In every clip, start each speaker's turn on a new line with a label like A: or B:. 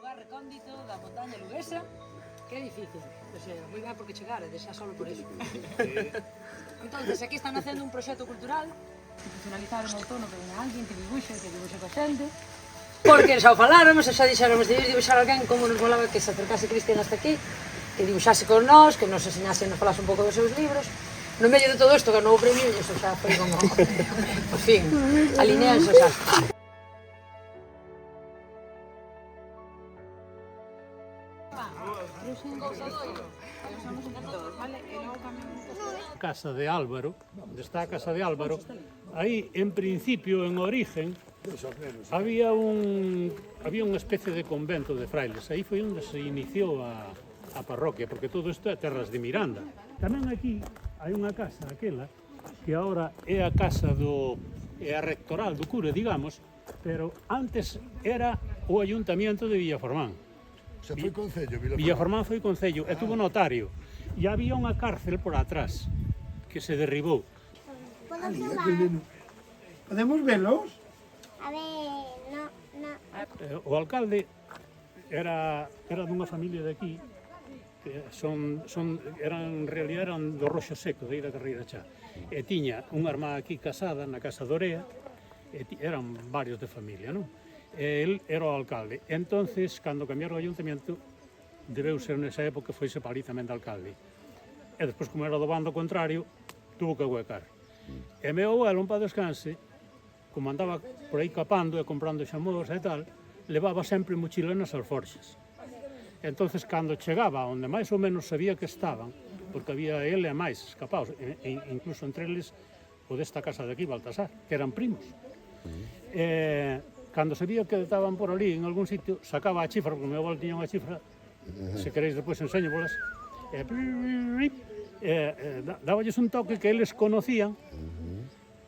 A: lugar recóndito da montaña luguesa, que é difícil, pero sei, moi ben porque chegaredes, xa solo por eso. Entonces, aquí están facendo un proxecto cultural, institucionalizar un outono que venha alguén que dibuxe coa xente, porque xa o faláramos, xa dixéramos de ir dibuixar alguén como nos molaba que se acercase Cristian hasta aquí, que dibuxase con nós, que nos enseñase e nos falase un pouco dos seus libros. No medio de todo isto ganou o premio e iso xa foi como, por fin, alineanse xa.
B: Casa de Álvaro, onde está a casa de Álvaro, aí, en principio, en origen, había unha especie de convento de frailes. Aí foi onde se iniciou a parroquia, porque todo isto é terras de Miranda. Tamén aquí hai unha casa, aquela, que agora é a casa é a rectoral do cura, digamos, pero antes era o ayuntamiento de Villaformán.
C: Se foi concello,
B: Villaformán foi concello, e tuvo notario. E había unha cárcel por atrás, que se derribou.
D: Podemos velos?
E: A ver, no.
B: O alcalde era dunha familia de aquí, que en realidad eran do Roxo Seco, de aí da Carreira Chá. E tiña unha irmá aquí casada na Casa de Orea, e eran varios de familia, non? E el era o alcalde. Entonces, cando cambiaron o ayuntamiento, debeu ser nesa época, foise para ali tamén de alcalde. E despois, como era do bando contrario, tuvo que huecar. E meu abuelo, para descanse, como andaba por aí capando e comprando xamós e tal, levaba sempre mochila nas alforxas. Entonces, cando chegaba onde máis ou menos sabía que estaban, porque había ele e máis escapados, e incluso entre eles o desta casa de aquí, Baltasar, que eran primos. Cando sabía que estaban por ali en algún sitio, sacaba a chifra, porque o meu abuelo tiña unha chifra, se queréis depois enseñovolas, dáballes un toque que eles conocían,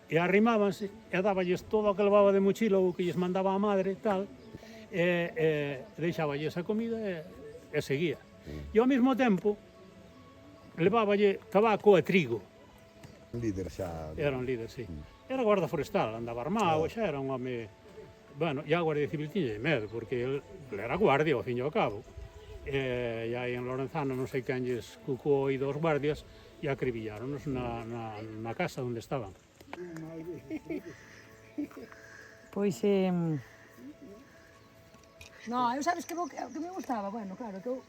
B: e arrimábanse, e dáballes todo o que levaba de mochila ou que lles mandaba a madre, tal, e deixaballes a comida e seguía. E ao mesmo tempo, levaballe tabaco e trigo.
C: Líder xa.
B: Era un líder, sí. Era guarda forestal, andaba armado, xa era un home... Bueno, e a Guardia Civil tiña medo, porque ele era guardia, ao fin e ao cabo. E aí en Lorenzano non sei quen lles cucou aí dos guardias e acribillaronos na casa onde estaban.
A: Pois, no, eu sabes que me gustaba, bueno, claro, que eu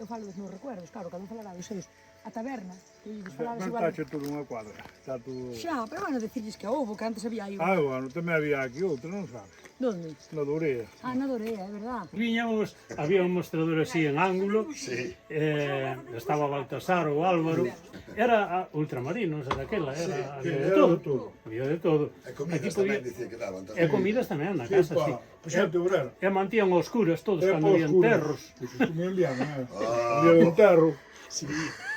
A: falo dos meus recuerdos, claro, cada un falará dos seus. A taberna, que lles falabas igual...
D: Está todo unha cuadra. Está todo...
A: Xa, pero bueno, decirles que houve, que antes había aí...
D: Bueno, tamén había aquí outro, non sabes?
A: Donde?
D: Na Dorea.
A: Ah, na Dorea, é verdad.
B: Viñamos, había un mostrador así en ángulo, estaba Baltasar ou Álvaro, era ultramarinos, era daquela, había de todo. Había de todo.
C: E comidas tamén dicía que daban.
B: E comidas tamén na casa, sí. E mantían aos curas todos cando había enterros.
D: Comían bien, había un enterro.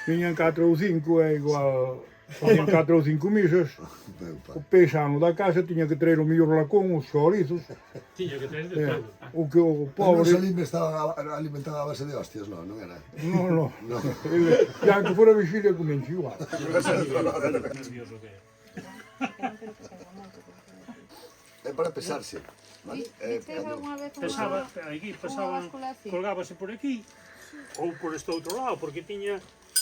D: Viñan 4 ou 5, é igual, facían 4 ou 5 misas. O paisano da casa tiña que traer o millor lacón, os chorizos.
B: Tiña que traer de todo.
D: O que o pobre...
C: Non se estaba alimentado a base de hostias, non era?
D: Non. Ya que fora vixilia comían igual.
C: É para pesarse.
B: Pesaba, aquí pesaban, colgábase por aquí, ou por este outro lado, porque tiña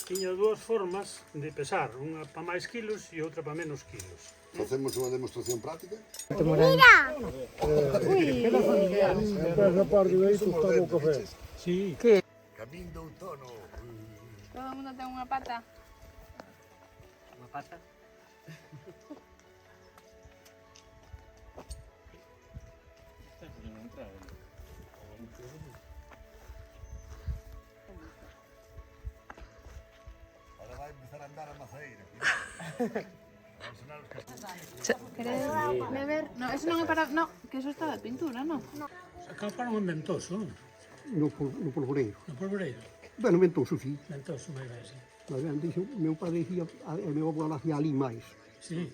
B: dúas formas de pesar, unha para máis kilos e outra para menos kilos.
C: Facemos unha demostración práctica?
E: Mira!
D: Esa parte de aí tostaba o café.
B: Sí.
C: Camín do outono.
F: Todo o mundo ten unha pata.
B: Unha pata?
C: Ahora vai empezar a andar a mazaeira.
F: Queredes beber? No, eso non é para... No, que eso está de pintura, non?
B: Sacaron un ventoso, non?
G: No polvoreiro.
B: No polvoreiro.
G: Bueno, ventoso, sí.
B: Ventoso, máis ben, sí.
G: Mas ben, dixo, meu padre dicía, e meu abuelo hacía ali máis.
B: Sí.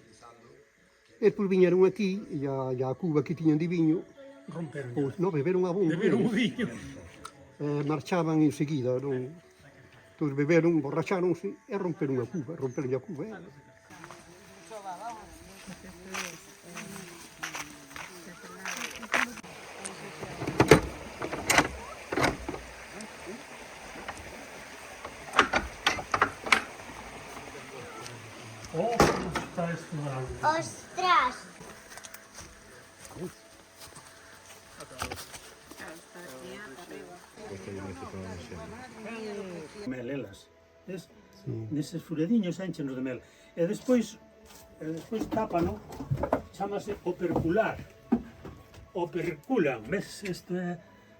G: E despois viñeron aquí, e a cuba que tiñan de viño,
B: Romperon.
G: pois, non, beberon a bomba.
B: Beberon o viño.
G: Marchaban enseguida, non? Entón beberon, borracháronse e romperon a cuba, romperon a cuba.
E: Ostras.
B: Mel elas, ves? Neses furediños enchenos de mel. E despois tápano, chamase opercular. Operculan, ves? Isto é,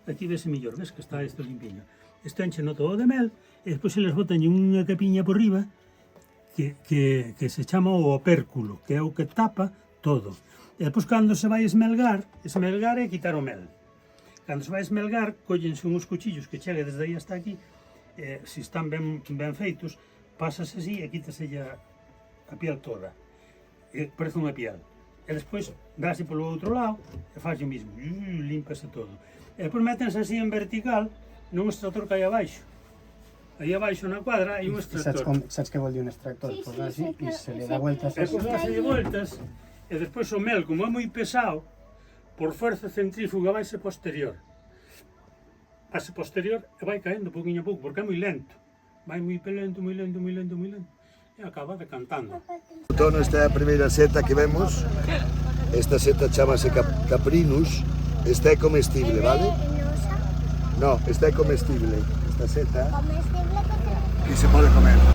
B: aquí vese mellor, ves que está isto limpiño. Isto encheno todo de mel, e despois eles botan unha capiña por riba que se chama o opérculo, que é o que tapa todo. E despois cando se vai esmelgar é quitar o mel. Cando se vai esmelgar, cóllense uns cuchillos que chegue desde aí hasta aquí, se están ben feitos, pásase así e quítase a piel toda. Parece unha piel. E despois dáse polo outro lado e faz o mismo, límpase todo. E despois métense así en vertical nun extractor que hai abaixo. Aí abaixo na cuadra hai un extractor.
H: Saps què vol dir un extractor?
E: Sí,
H: Pues
E: sí,
H: así,
E: sé que-
H: i se li
E: sé
H: da
E: que-
H: vueltas
B: E despois dáse voltas e despois o mel, como é moi pesado, por fuerza centrífuga vaise posterior. Ase posterior e vai caendo pouquinho a pouco, porque é moi lento. Vai moi lento, moi lento, moi lento, moi lento. E acaba decantando.
C: Outono, esta é a primeira seta que vemos. Esta seta chamase Caprinus. Esta é comestible, vale?
E: Venenosa.
C: No, esta é comestible. Esta seta
E: Comestible que te...
C: que se pode comer.